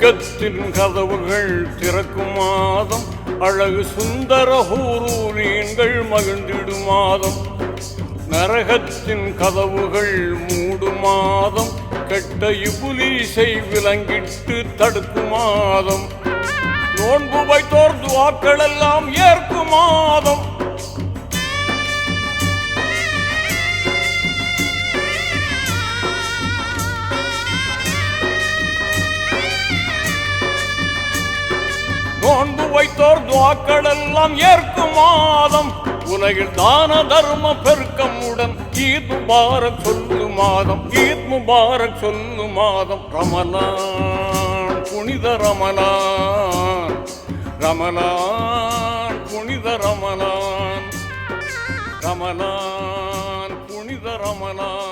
சொர்க்கத்தின் கதவுகள் திறக்கும் மாதம், அழகு சுந்தர ஹூரூரீன்கள் மகிழ்ந்திடும் மாதம். நரகத்தின் கதவுகள் மூடும் மாதம், கெட்ட இபுலீசை விலங்கிட்டு தடுக்கும் மாதம். நோன்பு வைத்தோர் துஆக்கள் எல்லாம் ஏற்கும் மாதம். நோன்பு வைத்தோர் துஆக்கள் எல்லாம் ஏற்கும் மாதம். உலகில் தான தர்ம பெருக்கமுடன் ஈத் முபாரக் சொல்லும் மாதம், ஈத் முபாரக் சொல்லும் மாதம். ரமலான் புனித ரமலான், ரமலான் புனித ரமலான், ரமலான் புனித ரமலான்.